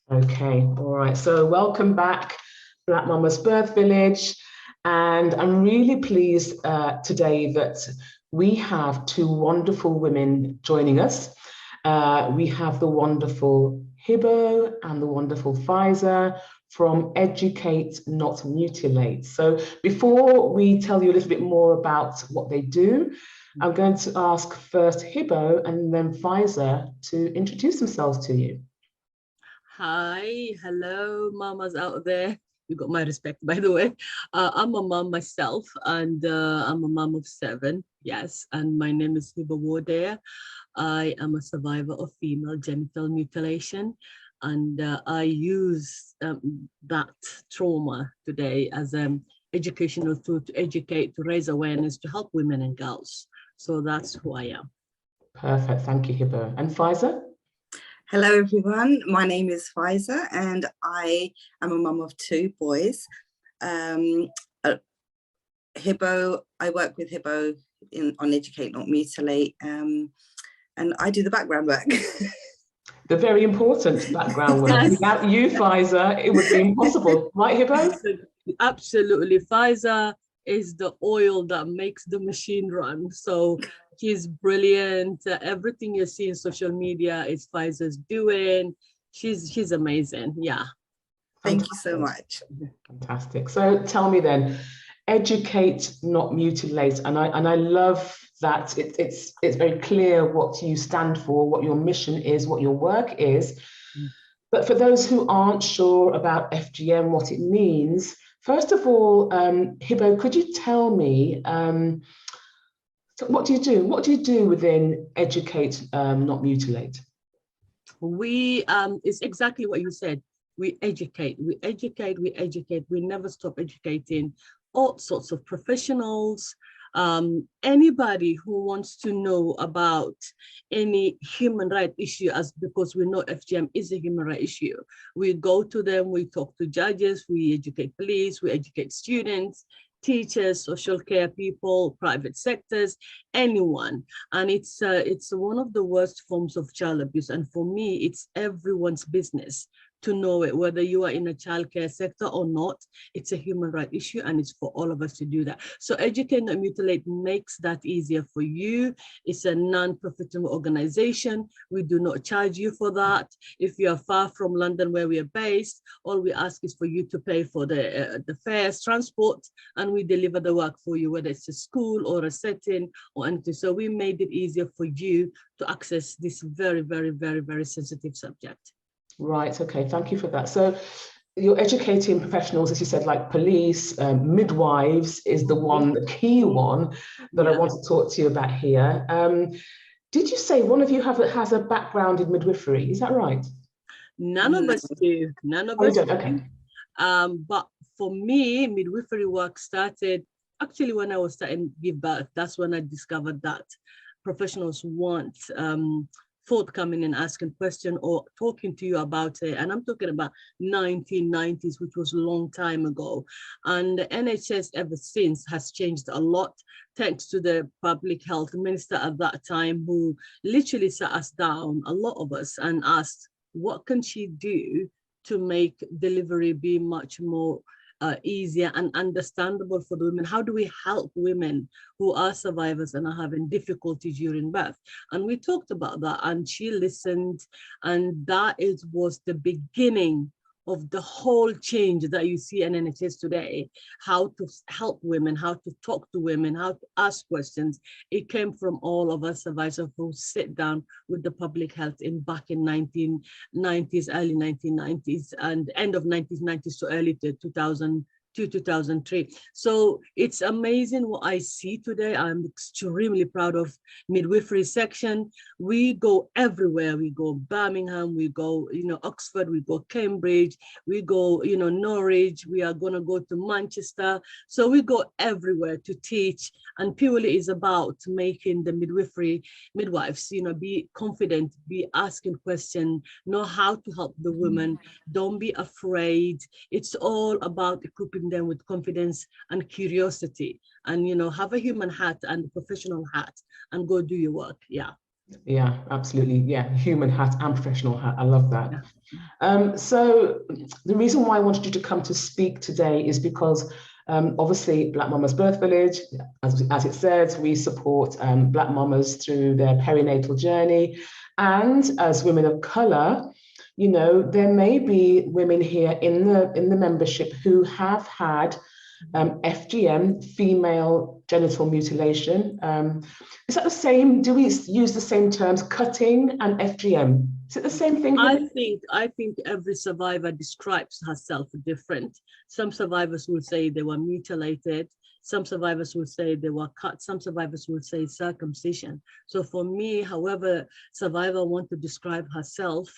Okay, all right. So welcome back, Black Mama's Birth Village. And I'm really pleased today that we have two wonderful women joining us. We have the wonderful Hibo and the wonderful Faiza from Educate, Not Mutilate. So before we tell you a little bit more about what they do, I'm going to ask first Hibo and then Faiza to introduce themselves to you. Hi, hello, mamas out there. You got my respect, by the way. I'm a mom myself, and I'm a mom of 7. Yes, and my name is Hibo Wardere. I am a survivor of female genital mutilation, and I use that trauma today as an educational tool to educate, to raise awareness, to help women and girls. So that's who I am. Perfect, thank you, Hibo. And Faiza? Hello everyone, my name is Faiza and I am a mum of 2 boys. Hibo, I work with Hibo on Educate Not Mutilate, and I do the background work. The very important background work. Yes. Without you, Faiza, it would be impossible. Right, Hibo? Absolutely. Faiza is the oil that makes the machine run. So she's brilliant. Everything you see in social media is Faiza's doing. She's amazing. Yeah. Thank you so much. Fantastic. So tell me then, educate, not mutilate. And I love that it's very clear what you stand for, what your mission is, what your work is. But for those who aren't sure about FGM, what it means, first of all, Hibo, could you tell me, so what do you do? What do you do within Educate, Not Mutilate? We, it's exactly what you said. We educate, we educate, we educate. We never stop educating all sorts of professionals, anybody who wants to know about any human right issue, as because we know FGM is a human right issue. We go to them, we talk to judges, we educate police, we educate students, teachers, social care people, private sectors, anyone. And it's one of the worst forms of child abuse. And for me, it's everyone's business to know it, whether you are in a childcare sector or not. It's a human right issue, and it's for all of us to do that. So Educate Not Mutilate makes that easier for you. It's a non-profitable organization. We do not charge you for that. If you are far from London, where we are based, all we ask is for you to pay for the fares, transport, and we deliver the work for you, whether it's a school or a setting or anything. So we made it easier for you to access this very, very, very, very sensitive subject. Right, okay, thank you for that. So you're educating professionals, as you said, like police, midwives is the key one that I want to talk to you about here. Did you say one of you has a background in midwifery? Is that right? None of us do. None of us do. Okay. But for me, midwifery work started actually when I was starting to give birth. That's when I discovered that professionals want forthcoming and asking questions or talking to you about it. And I'm talking about 1990s, which was a long time ago. And the NHS ever since has changed a lot, thanks to the public health minister at that time, who literally sat us down, a lot of us, and asked, what can she do to make delivery be much more easier and understandable for the women? How do we help women who are survivors and are having difficulty during birth? And we talked about that, and she listened, and that was the beginning of the whole change that you see in NHS today, how to help women, how to talk to women, how to ask questions. It came from all of us survivors who sit down with the public health back in 1990s, early 1990s, and end of 1990s to early 2000. 2003. So it's amazing what I see today. I'm extremely proud of midwifery section. We go everywhere. We go Birmingham, we go, Oxford, we go Cambridge, we go, Norwich, we are going to go to Manchester. So we go everywhere to teach, and purely is about making the midwives, be confident, be asking questions, know how to help the women. Don't be afraid. It's all about equipping them with confidence and curiosity, and have a human hat and a professional hat and go do your work. Yeah. Yeah, absolutely. Yeah, human hat and professional hat. I love that. Yeah. So the reason why I wanted you to come to speak today is because obviously Black Mamas Birth Village, as it says, we support Black mamas through their perinatal journey. And as women of color, you know, there may be women here in the membership who have had FGM, female genital mutilation. Is that the same? Do we use the same terms, cutting and FGM? Is it the same thing? I think every survivor describes herself different. Some survivors will say they were mutilated. Some survivors will say they were cut. Some survivors will say circumcision. So for me, however survivor want to describe herself,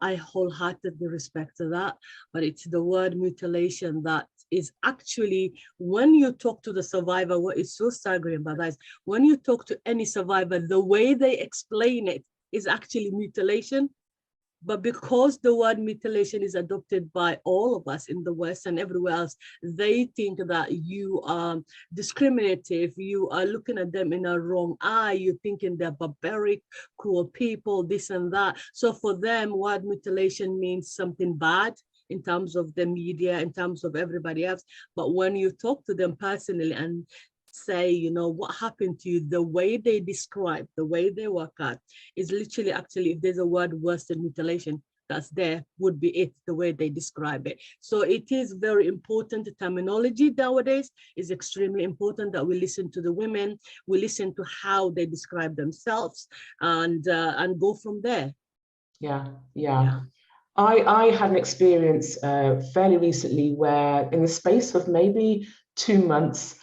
I wholeheartedly respect that. But it's the word mutilation that is actually, when you talk to the survivor, what is so staggering about that is when you talk to any survivor, the way they explain it is actually mutilation. But because the word mutilation is adopted by all of us in the West and everywhere else, they think that you are discriminative, you are looking at them in a wrong eye, you're thinking they're barbaric, cruel people, this and that. So for them, word mutilation means something bad in terms of the media, in terms of everybody else. But when you talk to them personally and say, you know, what happened to you, the way they describe, the way they work out is literally, actually, if there's a word worse than mutilation, that's there, would be it, the way they describe it. So it is very important. The terminology nowadays is extremely important, that we listen to the women, we listen to how they describe themselves, and go from there. Yeah. I had an experience fairly recently where in the space of maybe 2 months,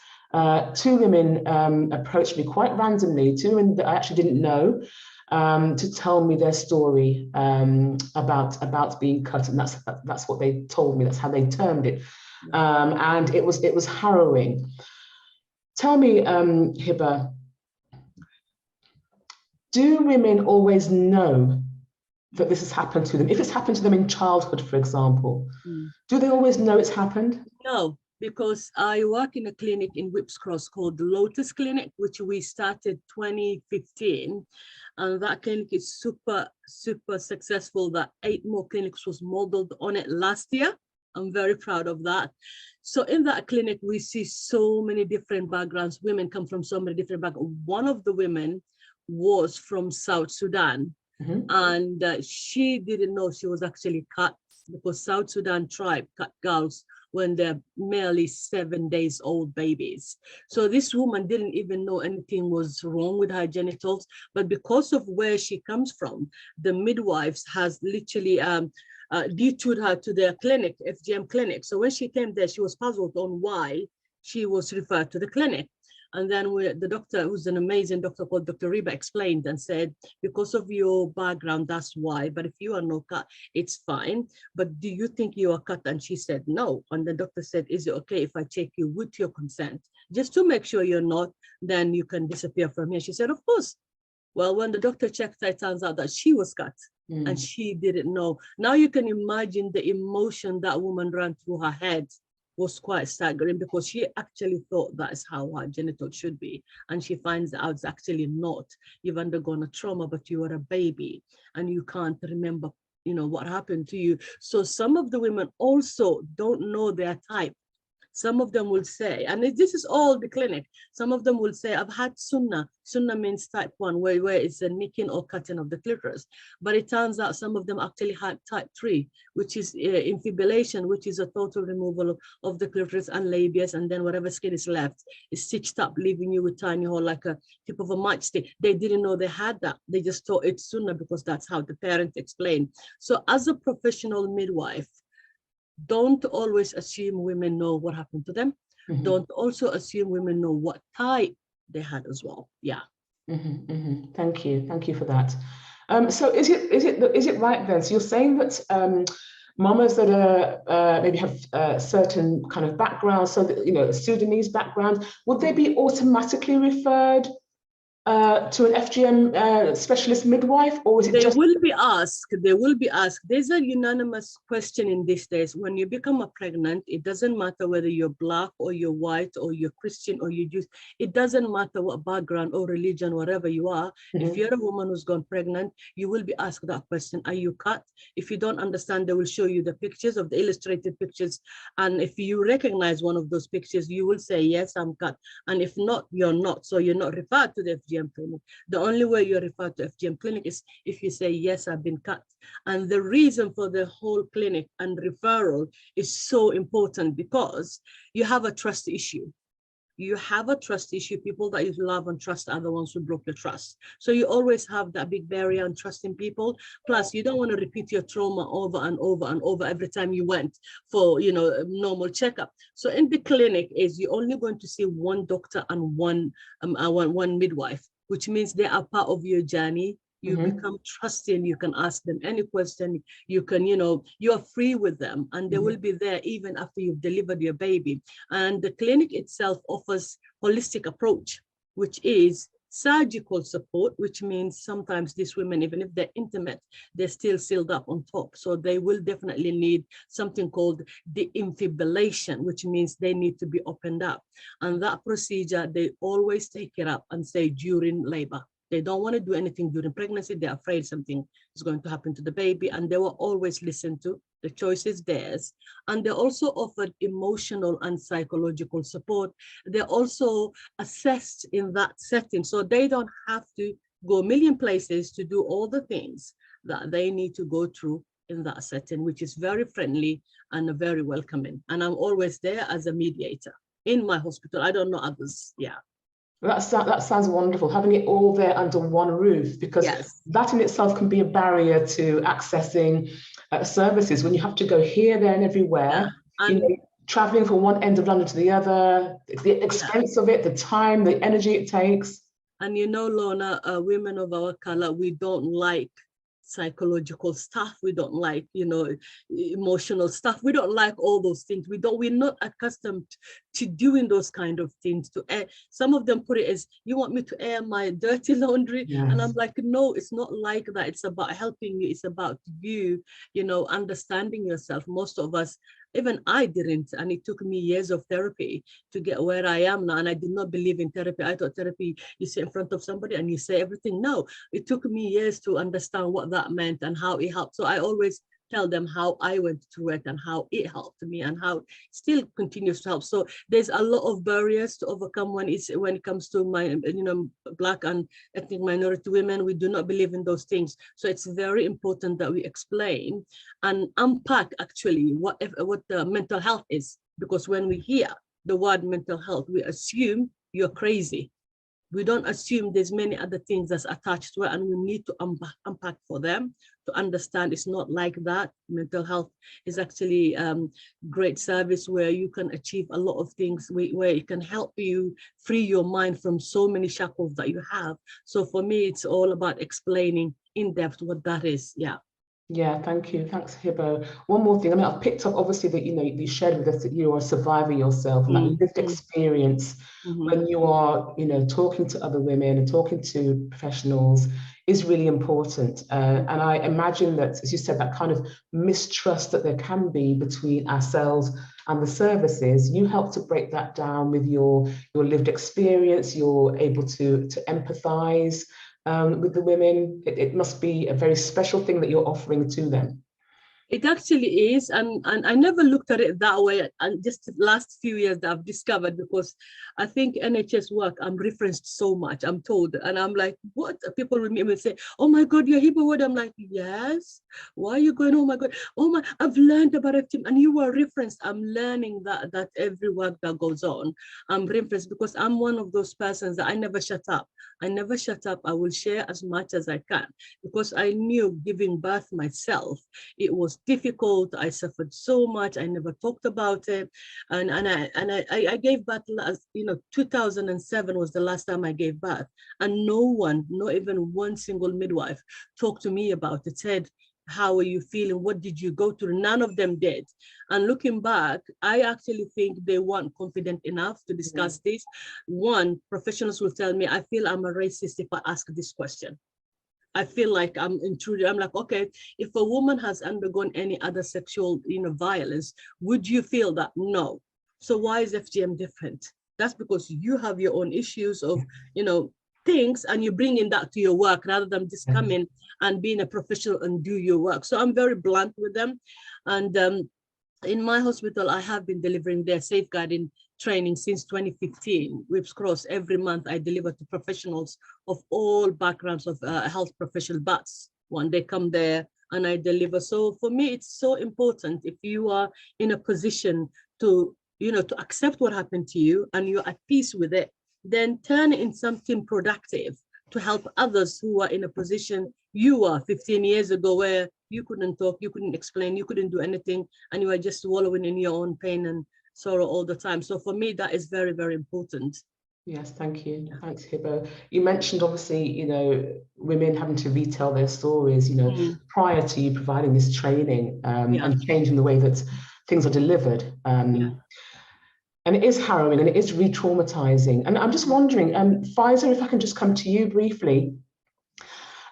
two women approached me quite randomly, two women that I actually didn't know, to tell me their story about being cut, and that's what they told me. That's how they termed it, and it was harrowing. Tell me, Hiba, do women always know that this has happened to them? If it's happened to them in childhood, for example, do they always know it's happened? No, because I work in a clinic in Whipps Cross called the Lotus Clinic, which we started 2015. And that clinic is super, super successful. That 8 more clinics was modeled on it last year. I'm very proud of that. So in that clinic, we see so many different backgrounds. Women come from so many different backgrounds. One of the women was from South Sudan. And she didn't know she was actually cut, because South Sudan tribe cut girls when they're merely 7 days old babies. So this woman didn't even know anything was wrong with her genitals, but because of where she comes from, the midwives has literally detoured her to their clinic, FGM clinic. So when she came there, she was puzzled on why she was referred to the clinic. And then the doctor, who's an amazing doctor called Dr. Riba, explained and said, because of your background, that's why. But if you are not cut, it's fine. But do you think you are cut? And she said, no. And the doctor said, is it okay if I check you with your consent? Just to make sure you're not, then you can disappear from here. She said, of course. Well, when the doctor checked her, it turns out that she was cut and she didn't know. Now you can imagine the emotion that woman ran through her head was quite staggering, because she actually thought that's how her genital should be. And she finds out it's actually not. You've undergone a trauma, but you were a baby and you can't remember, you know, what happened to you. So some of the women also don't know their type. Some of them will say, and this is all the clinic, some of them will say, I've had sunnah. Sunnah means type 1, where it's a nicking or cutting of the clitoris. But it turns out some of them actually had type 3, which is infibulation, which is a total removal of the clitoris and labias, and then whatever skin is left is stitched up, leaving you with tiny hole like a tip of a matchstick. They didn't know they had that. They just thought it's sunnah because that's how the parents explained. So as a professional midwife, don't always assume women know what happened to them. Don't also assume women know what type they had as well. Yeah. Thank you for that. So is it right then? So you're saying that mamas that are maybe have certain kind of backgrounds, so that, you know, Sudanese background, would they be automatically referred to an FGM specialist midwife, or is it just? They will be asked. There's a unanimous question in these days. When you become pregnant, it doesn't matter whether you're Black or you're white or you're Christian or you're Jewish. It doesn't matter what background or religion, whatever you are. If you're a woman who's gone pregnant, you will be asked that question. Are you cut? If you don't understand, they will show you the pictures of the illustrated pictures. And if you recognize one of those pictures, you will say, yes, I'm cut. And if not, you're not. So you're not referred to the FGM clinic. The only way you're referred to FGM clinic is if you say, yes, I've been cut. And the reason for the whole clinic and referral is so important because you have a trust issue. You have a trust issue. People that you love and trust are the ones who broke your trust. So you always have that big barrier and trusting people. Plus, you don't want to repeat your trauma over and over and over every time you went for, you know, a normal checkup. So in the clinic is you're only going to see one doctor and one midwife, which means they are part of your journey. You become trusting, you can ask them any question, you can, you know, you are free with them and they will be there even after you've delivered your baby. And the clinic itself offers holistic approach, which is surgical support, which means sometimes these women, even if they're intimate, they're still sealed up on top. So they will definitely need something called the defibrillation, which means they need to be opened up. And that procedure, they always take it up and say during labor. They don't want to do anything during pregnancy. They're afraid something is going to happen to the baby, and they will always listen to. The choice is theirs. And they also offered emotional and psychological support. They're also assessed in that setting. So they don't have to go a million places to do all the things that they need to go through in that setting, which is very friendly and very welcoming. And I'm always there as a mediator in my hospital. I don't know others. Yeah. That sounds wonderful, having it all there under one roof, because that in itself can be a barrier to accessing services when you have to go here, there, and everywhere. And you know, traveling from one end of London to the other, the expense of it, the time, the energy it takes. And you know, Lorna, women of our color, we don't like psychological stuff. We don't like, you know, emotional stuff. We don't like all those things. We're not accustomed to doing those kind of things. To air, some of them put it as, you want me to air my dirty laundry? And I'm like, no, it's not like that. It's about helping you. It's about you, you know, understanding yourself. Most of us, even I didn't, and it took me years of therapy to get where I am now. And I did not believe in therapy. I thought therapy, you sit in front of somebody and you say everything. No, it took me years to understand what that meant and how it helped. So I always tell them how I went through it and how it helped me and how it still continues to help. So there's a lot of barriers to overcome when it comes to my, you know, Black and ethnic minority women. We do not believe in those things. So it's very important that we explain and unpack actually what the mental health is, because when we hear the word mental health, we assume you're crazy. We don't assume there's many other things that's attached to it, and we need to unpack for them to understand it's not like that. Mental health is actually great service where you can achieve a lot of things, where it can help you free your mind from so many shackles that you have. So for me, it's all about explaining in depth what that is. Yeah. Yeah, thank you. Thanks, Hibo. One more thing. I mean, I've picked up obviously that, you know, you shared with us that you are a survivor yourself, and that lived experience when you are, you know, talking to other women and talking to professionals is really important. And I imagine that, as you said, that kind of mistrust that there can be between ourselves and the services, you help to break that down with your lived experience. You're able to empathize with the women. It must be a very special thing that you're offering to them. It actually is, and I never looked at it that way. And just the last few years that I've discovered, because I think NHS work, I'm referenced so much, I'm told, and I'm like, what? People with me will say, oh my God, you're Hibo Wardere. I'm like, yes. Why are you going, oh my God, oh my, I've learned about FGM, and you were referenced. I'm learning that every work that goes on, I'm referenced, because I'm one of those persons that I never shut up. I never shut up. I will share as much as I can, because I knew giving birth myself, it was difficult. I suffered so much. I never talked about it, and I gave birth last, 2007 was the last time I gave birth, and no one, not even one single midwife, talked to me about it. Said, how are you feeling? What did you go through? None of them did. And looking back, I actually think they weren't confident enough to discuss this. One, professionals will tell me, I feel I'm a racist if I ask this question. I feel like I'm intruding. I'm like, okay, if a woman has undergone any other sexual, violence, would you feel that? No. So why is FGM different? That's because you have your own issues of, things, and you bring in that to your work rather than just come in and being a professional and do your work. So I'm very blunt with them. And in my hospital, I have been delivering their safeguarding training since 2015. Whips Cross, every month I deliver to professionals of all backgrounds of health professional, but one day come there and I deliver. So for me, it's so important if you are in a position to, to accept what happened to you and you're at peace with it, then turn it in something productive to help others who are in a position you were 15 years ago, where you couldn't talk, you couldn't explain, you couldn't do anything, and you were just wallowing in your own pain and sorrow all the time. So for me, that is very, very important. Yes, thank you. Thanks, Hibo. You mentioned, obviously, women having to retell their stories, prior to you providing this training and changing the way that things are delivered. And it is harrowing and it is re-traumatizing. And I'm just wondering, Faiza, if I can just come to you briefly.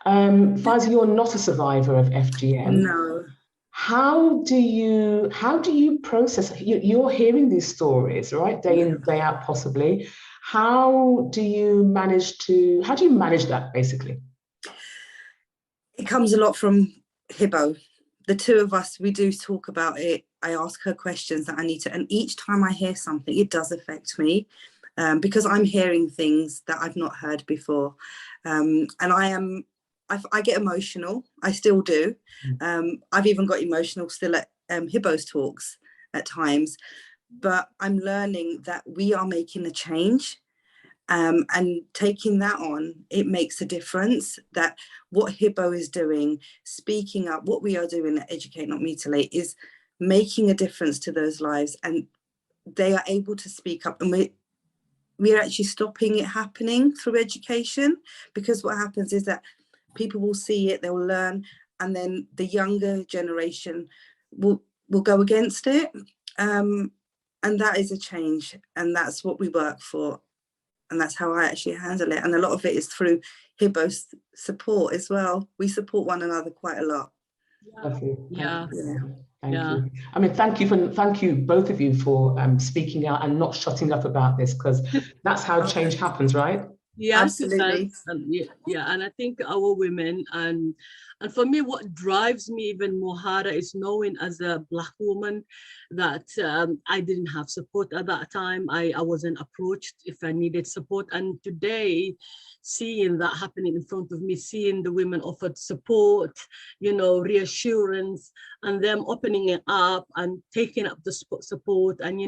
Faiza, you're not a survivor of FGM. No. How do you process? You're hearing these stories, right, day in, day out, possibly. How do you manage that, basically? It comes a lot from Hibo. The two of us, we do talk about it. I ask her questions that I need to, and each time I hear something, it does affect me because I'm hearing things that I've not heard before. And I get emotional. I still do. I've even got emotional still at Hibo's talks at times, but I'm learning that we are making a change. And taking that on, it makes a difference. That what Hibo is doing, speaking up, what we are doing at Educate Not Mutilate is making a difference to those lives, and they are able to speak up, and we're actually stopping it happening through education. Because what happens is that people will see it, they'll learn, and then the younger generation will go against it, and that is a change, and that's what we work for. And that's how I actually handle it. And a lot of it is through Hibo's support as well. We support one another quite a lot. Thank you. Yeah. Thank you. I mean, thank you, both of you, for speaking out and not shutting up about this, because that's how change happens, right? Yes, absolutely. And I think our women, and for me, what drives me even more harder is knowing as a Black woman that I didn't have support at that time. I wasn't approached if I needed support. And today, seeing that happening in front of me, seeing the women offered support, reassurance, and them opening it up and taking up the support, and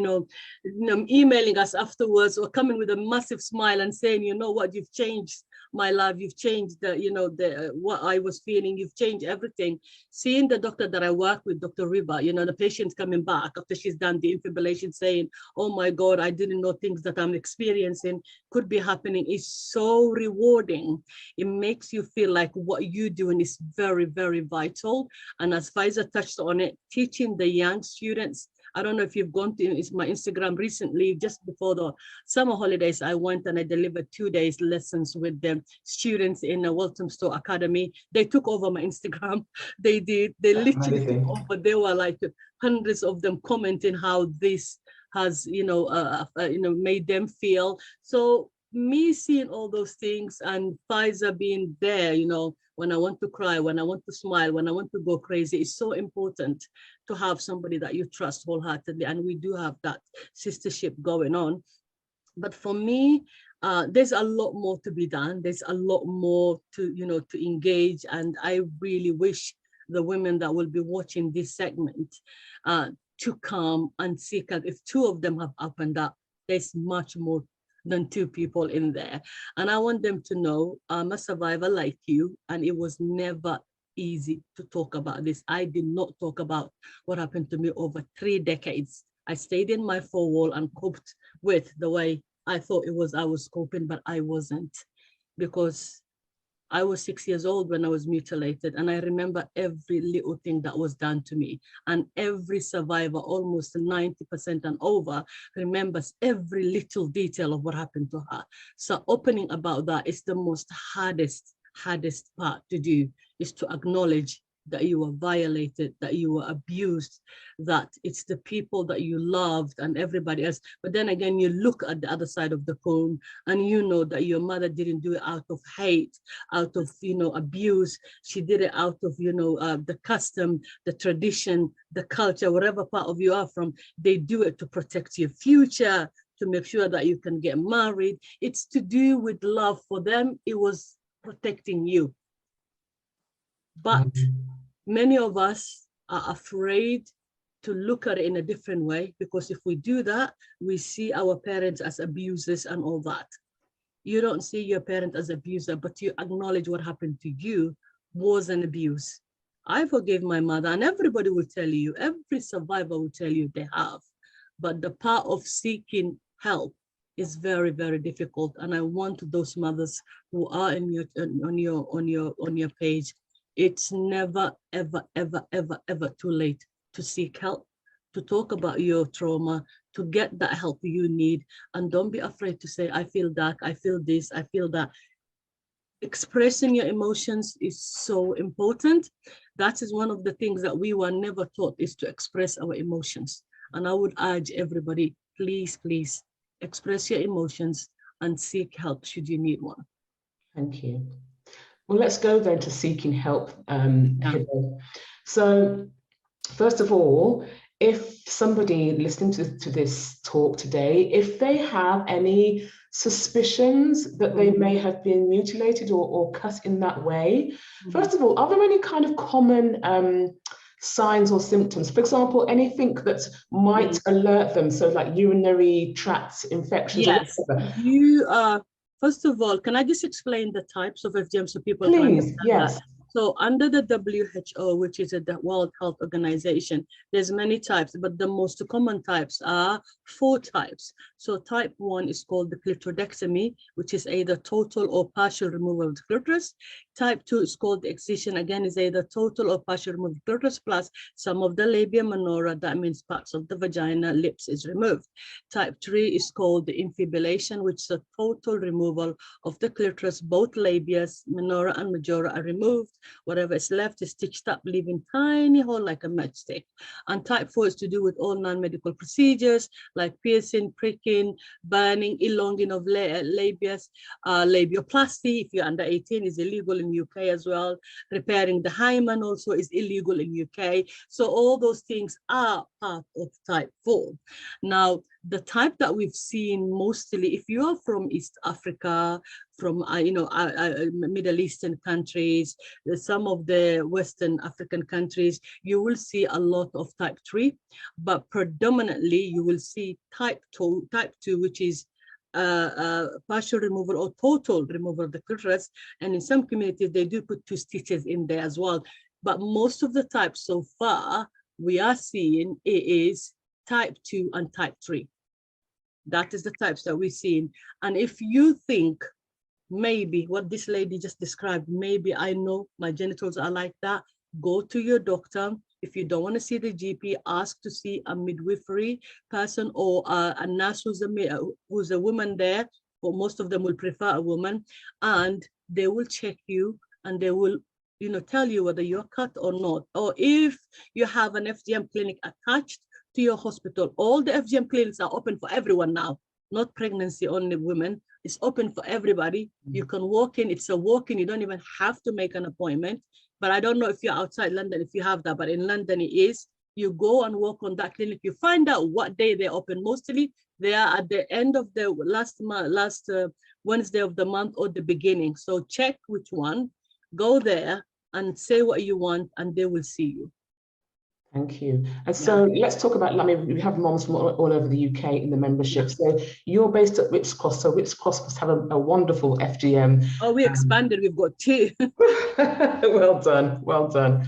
emailing us afterwards or coming with a massive smile and saying, you know what, you've changed my life, you've changed what I was feeling, you've changed everything. Seeing the doctor that I work with, Dr. Riba, the patient coming back after she's done the defibrillation saying, oh my God, I didn't know things that I'm experiencing could be happening, is so rewarding. It makes you feel like what you're doing is very, very vital. And as Faiza touched on it, teaching the young students, I don't know if you've gone to my Instagram recently, just before the summer holidays, I went and I delivered 2 days lessons with the students in a Walthamstow Academy. They took over my Instagram. They did, they literally took over. There were like hundreds of them commenting how this has, made them feel. So me seeing all those things and Faiza being there, when I want to cry, when I want to smile, when I want to go crazy, it's so important to have somebody that you trust wholeheartedly. And we do have that sistership going on. But for me, there's a lot more to be done. There's a lot more to engage. And I really wish the women that will be watching this segment to come and see, if two of them have opened up, there's much more than two people in there. And I want them to know I'm a survivor like you, and it was never easy to talk about this. I did not talk about what happened to me over 3 decades. I stayed in my 4 wall and coped with the way I thought I was coping, but I wasn't, because I was 6 years old when I was mutilated, and I remember every little thing that was done to me. And every survivor, almost 90% and over, remembers every little detail of what happened to her. So opening about that is the most hardest part to do, is to acknowledge that you were violated, that you were abused, that it's the people that you loved and everybody else. But then again, you look at the other side of the coin and you know that your mother didn't do it out of hate, out of, abuse. She did it out of, the custom, the tradition, the culture, whatever part of you are from. They do it to protect your future, to make sure that you can get married. It's to do with love. For them, it was protecting you. But many of us are afraid to look at it in a different way, because if we do that, we see our parents as abusers and all that. You don't see your parent as abuser, but you acknowledge what happened to you was an abuse. I forgave my mother, and everybody will tell you, every survivor will tell you they have. But the part of seeking help is very, very difficult. And I want those mothers who are on your page, it's never, ever, ever, ever, ever too late to seek help, to talk about your trauma, to get that help you need. And don't be afraid to say, I feel that, I feel this, I feel that. Expressing your emotions is so important. That is one of the things that we were never taught, is to express our emotions. And I would urge everybody, please, please express your emotions and seek help should you need one. Thank you. Well, let's go then to seeking help. So first of all, if somebody listening to this talk today, if they have any suspicions that they may have been mutilated or cut in that way, first of all, are there any kind of common signs or symptoms? For example, anything that might alert them, so like urinary tract infections? Yes, you are. First of all, can I just explain the types of FGM so people can understand that? So under the WHO, which is the World Health Organization, there's many types, but the most common types are 4 types. So type 1 is called the clitoridectomy, which is either total or partial removal of the clitoris. Type 2 is called the excision, again, is either total or partial removal of the clitoris plus some of the labia minora, that means parts of the vagina, lips is removed. Type 3 is called the infibulation, which is a total removal of the clitoris, both labias, minora and majora are removed. Whatever is left is stitched up, leaving tiny hole like a matchstick. And type 4 is to do with all non-medical procedures like piercing, pricking, burning, elonging of labias, labioplasty, if you're under 18, is illegal in UK as well. Repairing the hymen also is illegal in UK. So all those things are part of type 4. Now, the type that we've seen mostly, if you are from East Africa, from Middle Eastern countries, some of the Western African countries, you will see a lot of type 3, but predominantly you will see type 2, which is partial removal or total removal of the clitoris. And in some communities, they do put 2 stitches in there as well. But most of the types so far we are seeing is type 2 and type 3. That is the types that we're seeing. And if you think maybe what this lady just described, maybe I know my genitals are like that, go to your doctor. If you don't want to see the GP, ask to see a midwifery person or a nurse who's a woman there, but most of them will prefer a woman, and they will check you and they will tell you whether you're cut or not. Or if you have an FGM clinic attached to your hospital, all the FGM clinics are open for everyone now, not pregnancy only women. It's open for everybody. You can walk in, it's a walk-in, you don't even have to make an appointment. But I don't know if you're outside London, if you have that, but in London it is. You go and walk on that clinic, you find out what day they're open. Mostly they are at the end of the last Wednesday of the month or the beginning. So check which one, go there and say what you want and they will see you. Thank you. And so let's talk about, we have moms from all over the UK in the membership. So you're based at Whips Cross. So Whips Cross must have a wonderful FGM. Oh, we expanded. We've got 2. Well done. Well done.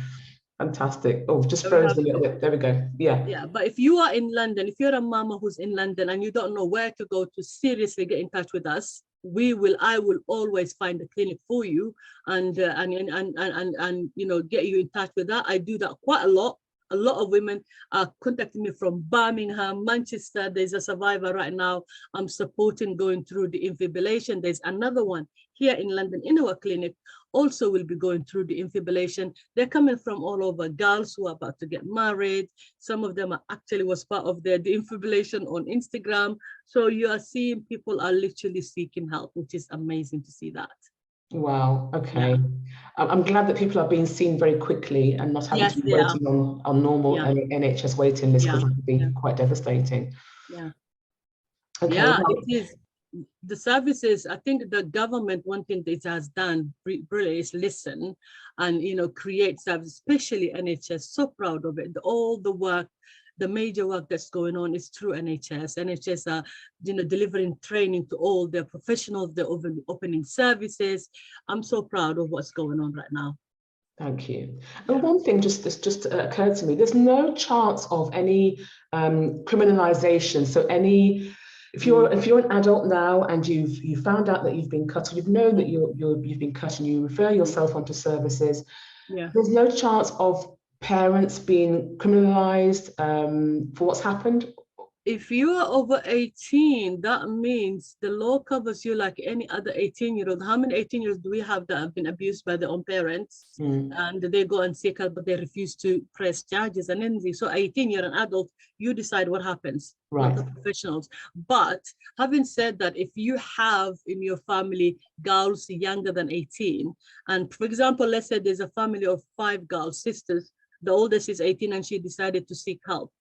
Fantastic. Oh, just froze a little bit. There we go. Yeah. Yeah. But if you are in London, if you're a mama who's in London and you don't know where to go to seriously get in touch with us, I will always find a clinic for you and you know, get you in touch with that. I do that quite a lot. A lot of women are contacting me from Birmingham, Manchester. There's a survivor right now I'm supporting going through the infibulation. There's another one here in London in our clinic, also will be going through the infibulation. They're coming from all over, girls who are about to get married. Some of them are actually was part of the infibulation on Instagram. So you are seeing people are literally seeking help, which is amazing to see that. Wow. Okay. Yeah. I'm glad that people are being seen very quickly and not having Yes, to be they are. waiting on normal NHS waiting lists, because that could be quite devastating. Yeah. Okay. Yeah, Well, it is. The services, I think the government, one thing that it has done really is listen and, you know, create services, especially NHS. So proud of it. All the work, the major work that's going on is through NHS. NHS are, you know, delivering training to all their professionals. They're opening services. I'm so proud of what's going on right now. Thank you. And one thing just occurred to me: there's no chance of any criminalization. So any, if you're an adult now and you've found out that you've been cut, or you've known that you've been cut, and you refer yourself onto services, there's no chance of parents being criminalized for what's happened. If you are over 18, that means the law covers you like any other 18-year-old. How many 18-year-olds do we have that have been abused by their own parents? And they go and seek help, but they refuse to press charges and anything. So 18, you're an adult, you decide what happens, not the professionals. But having said that, if you have in your family girls younger than 18, and for example, let's say there's a family of 5 girls, sisters, the oldest is 18 and she decided to seek help.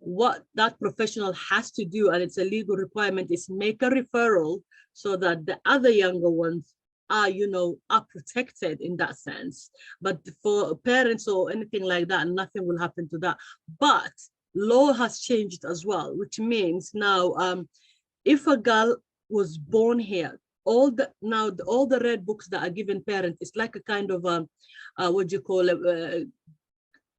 What that professional has to do, and it's a legal requirement, is make a referral so that the other younger ones are, you know, are protected in that sense. But for parents or anything like that, nothing will happen to that. But law has changed as well, which means now if a girl was born here, all the red books that are given parents, it's like a kind of what do you call it,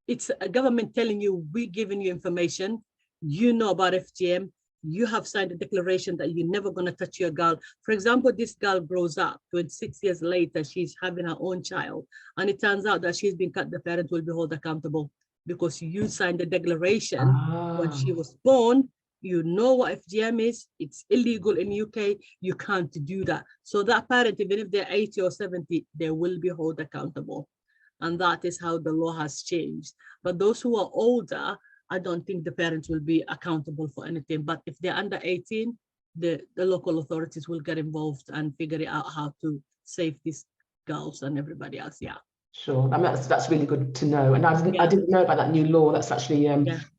it's a government telling you, we're giving you information, you know about FGM, you have signed a declaration that you're never going to touch your girl. For example, this girl grows up, 26 years later, she's having her own child, and it turns out that she's been cut, the parent will be held accountable because you signed a declaration when she was born. You know what FGM is, it's illegal in UK, you can't do that. So that parent, even if they're 80 or 70, they will be held accountable. And that is how the law has changed. But those who are older, I don't think the parents will be accountable for anything. But if they're under 18, the local authorities will get involved and figure out how to save these girls and everybody else. Yeah. Sure, I mean, that's really good to know. And I didn't know about that new law. That's actually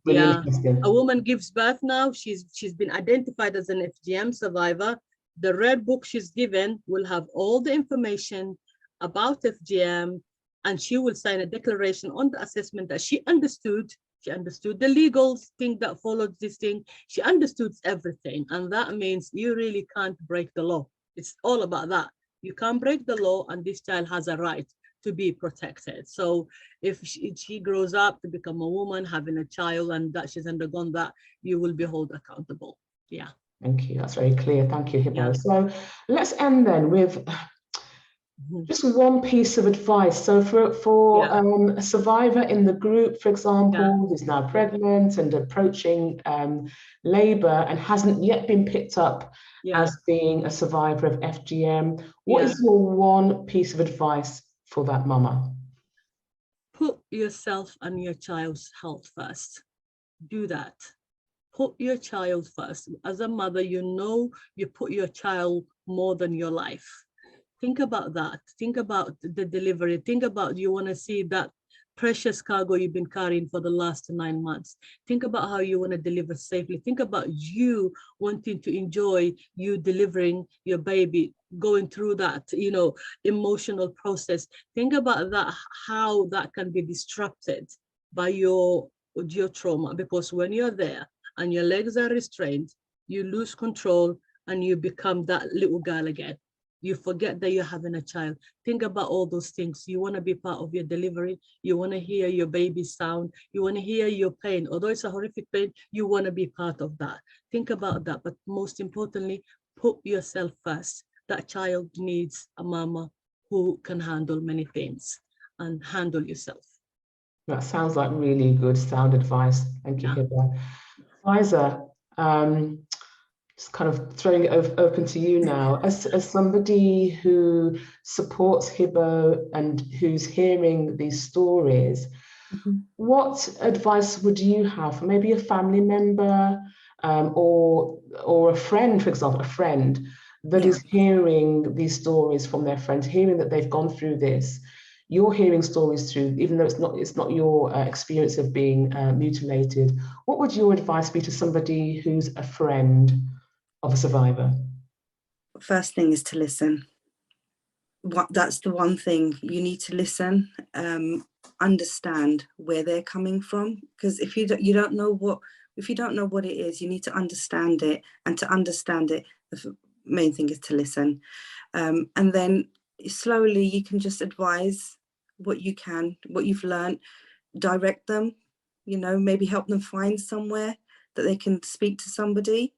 really interesting. A woman gives birth now. She's been identified as an FGM survivor. The red book she's given will have all the information about FGM, and she will sign a declaration on the assessment that she understood. She understood the legal thing that followed this thing. She understood everything. And that means you really can't break the law. It's all about that. You can't break the law, and this child has a right to be protected. So if she grows up to become a woman, having a child, and that she's undergone that, you will be held accountable. Yeah. Thank you. That's very clear. Thank you, Hibo. Yeah. So let's end then with just one piece of advice. So for a survivor in the group, for example, who's now pregnant and approaching labor and hasn't yet been picked up as being a survivor of FGM, what is your one piece of advice for that mama? Put yourself and your child's health first. Do that. Put your child first. As a mother, you know you put your child more than your life. Think about that. Think about the delivery. Think about, you want to see that precious cargo you've been carrying for the last 9 months. Think about how you want to deliver safely. Think about you wanting to enjoy you delivering your baby, going through that, you know, emotional process. Think about that, how that can be disrupted by your trauma, because when you're there and your legs are restrained, you lose control and you become that little girl again. You forget that you're having a child. Think about all those things. You want to be part of your delivery. You want to hear your baby's sound. You want to hear your pain. Although it's a horrific pain, you want to be part of that. Think about that. But most importantly, put yourself first that child needs a mama who can handle many things and handle yourself. That sounds like really good sound advice. Thank you, Hiba. Faiza, just kind of throwing it open to you now. As somebody who supports Hibo and who's hearing these stories, what advice would you have for maybe a family member or a friend, for example, a friend that is hearing these stories from their friends, hearing that they've gone through this? You're hearing stories through, even though it's not your experience of being mutilated. What would your advice be to somebody who's a friend of a survivor? First thing is to listen. That's the one thing you need to listen. Understand where they're coming from, because if you don't know what it is, you need to understand it, and to understand it, the main thing is to listen. And then slowly you can just advise what you can, what you've learned, direct them, maybe help them find somewhere that they can speak to somebody.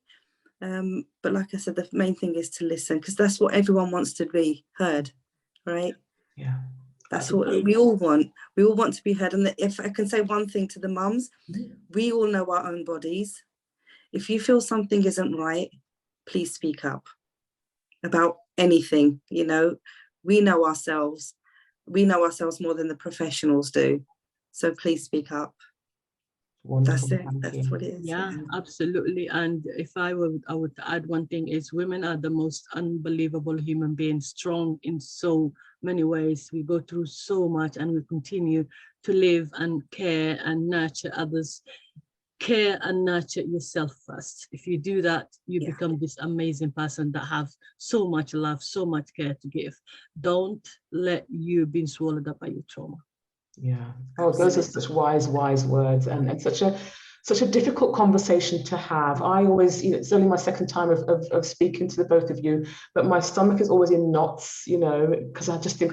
But like I said, the main thing is to listen, because that's what everyone wants to be heard, right? Yeah. That's what we all want. We all want to be heard. And if I can say one thing to the mums, we all know our own bodies. If you feel something isn't right, please speak up about anything. We know ourselves. We know ourselves more than the professionals do. So please speak up. Wonderful. That's it. That's what it is. Yeah, absolutely. And if I would add one thing is, women are the most unbelievable human beings, strong in so many ways. We go through so much, and we continue to live and care and nurture others. Care and nurture yourself first. If you do that, you become this amazing person that have so much love, so much care to give. Don't let you be swallowed up by your trauma. Yeah. Oh, those are such wise words, and such a difficult conversation to have. I always, it's only my second time of speaking to the both of you, but my stomach is always in knots, because I just think,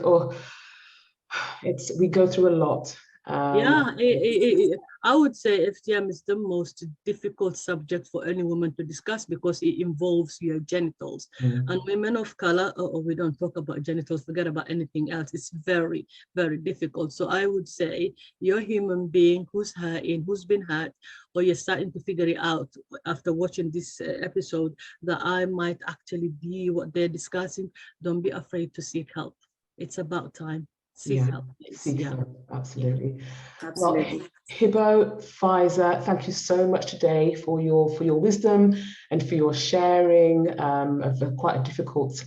we go through a lot. I would say FGM is the most difficult subject for any woman to discuss, because it involves your genitals. And women of color, we don't talk about genitals, forget about anything else. It's very, very difficult. So I would say you're a human being who's hurting, who's been hurt, or you're starting to figure it out after watching this episode that I might actually be what they're discussing. Don't be afraid to seek help. It's about time. Seek help, please. Seek help, absolutely. Absolutely. Well, Hibo, Faiza, thank you so much today for your wisdom and for your sharing of quite a difficult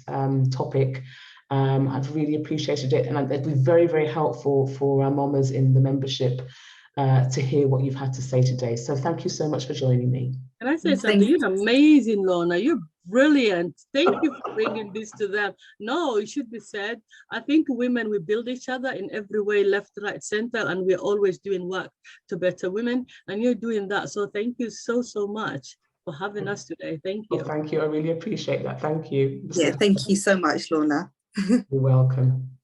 topic. I've really appreciated it, and it'd be very, very helpful for our mamas in the membership to hear what you've had to say today. So thank you so much for joining me. Can I say something? You're amazing, Lorna. You're brilliant. Thank you for bringing this to them. No, it should be said. I think women, we build each other in every way, left, right, center, and we're always doing work to better women. And you're doing that. So thank you so, so much for having us today. Thank you. Well, thank you. I really appreciate that. Thank you. Yeah, thank you so much, Lorna. You're welcome.